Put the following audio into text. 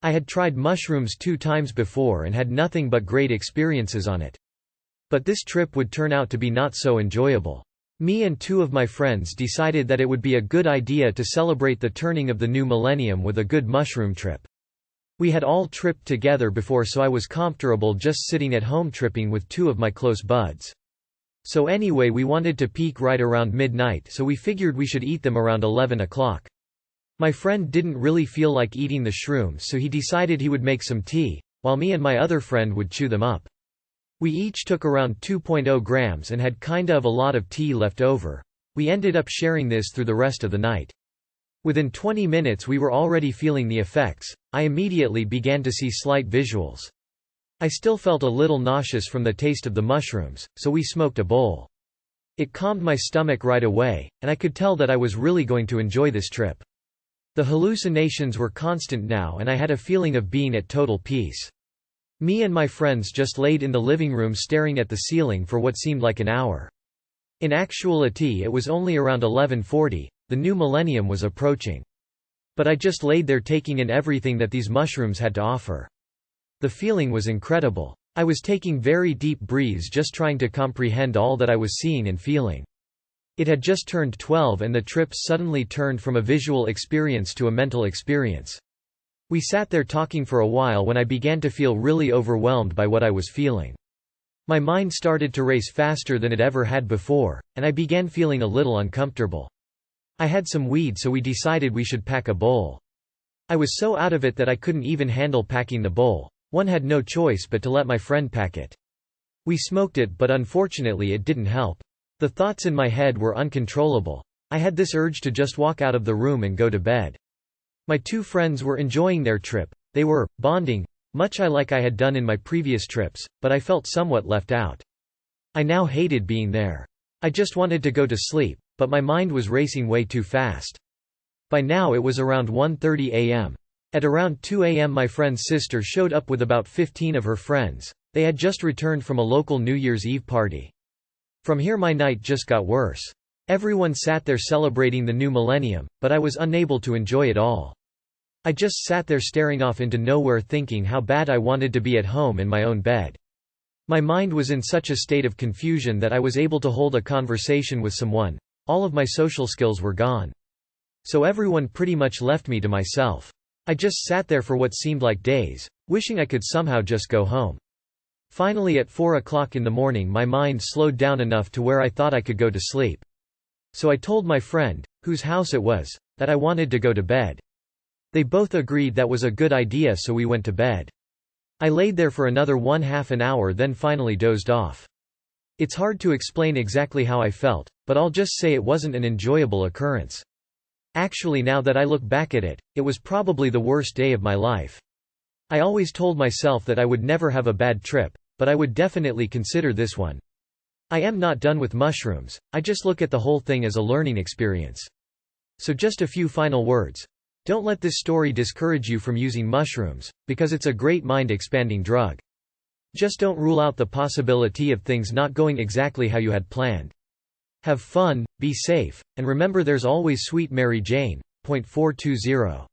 I had tried mushrooms 2 times before and had nothing but great experiences on it. But this trip would turn out to be not so enjoyable. Me and 2 of my friends decided that it would be a good idea to celebrate the turning of the new millennium with a good mushroom trip. We had all tripped together before, so I was comfortable just sitting at home tripping with 2 of my close buds. So anyway, we wanted to peak right around midnight, so we figured we should eat them around 11 o'clock. My friend didn't really feel like eating the shrooms, so he decided he would make some tea, while me and my other friend would chew them up. We each took around 2.0 grams and had kinda of a lot of tea left over. We ended up sharing this through the rest of the night. Within 20 minutes we were already feeling the effects. I immediately began to see slight visuals. I still felt a little nauseous from the taste of the mushrooms, so we smoked a bowl. It calmed my stomach right away, and I could tell that I was really going to enjoy this trip. The hallucinations were constant now, and I had a feeling of being at total peace. Me and my friends just laid in the living room staring at the ceiling for what seemed like an hour. In actuality it was only around 11:40, the new millennium was approaching. But I just laid there taking in everything that these mushrooms had to offer. The feeling was incredible. I was taking very deep breaths just trying to comprehend all that I was seeing and feeling. It had just turned 12 and the trip suddenly turned from a visual experience to a mental experience. We sat there talking for a while when I began to feel really overwhelmed by what I was feeling. My mind started to race faster than it ever had before, and I began feeling a little uncomfortable. I had some weed, so we decided we should pack a bowl. I was so out of it that I couldn't even handle packing the bowl. One had no choice but to let my friend pack it. We smoked it, but unfortunately it didn't help. The thoughts in my head were uncontrollable. I had this urge to just walk out of the room and go to bed. My 2 friends were enjoying their trip. They were bonding, much like I had done in my previous trips, but I felt somewhat left out. I now hated being there. I just wanted to go to sleep, but my mind was racing way too fast. By now it was around 1:30 a.m. At around 2 a.m. my friend's sister showed up with about 15 of her friends. They had just returned from a local New Year's Eve party. From here my night just got worse. Everyone sat there celebrating the new millennium, but I was unable to enjoy it all. I just sat there staring off into nowhere thinking how bad I wanted to be at home in my own bed. My mind was in such a state of confusion that I was able to hold a conversation with someone. All of my social skills were gone. So everyone pretty much left me to myself. I just sat there for what seemed like days, wishing I could somehow just go home. Finally at 4 o'clock in the morning my mind slowed down enough to where I thought I could go to sleep. So I told my friend, whose house it was, that I wanted to go to bed. They both agreed that was a good idea, so we went to bed. I laid there for another 1/2 an hour, then finally dozed off. It's hard to explain exactly how I felt, but I'll just say it wasn't an enjoyable occurrence. Actually, now that I look back at it, it was probably the worst day of my life. I always told myself that I would never have a bad trip, but I would definitely consider this one. I am not done with mushrooms, I just look at the whole thing as a learning experience. So just a few final words. Don't let this story discourage you from using mushrooms, because it's a great mind-expanding drug. Just don't rule out the possibility of things not going exactly how you had planned. Have fun, be safe, and remember there's always Sweet Mary Jane. .420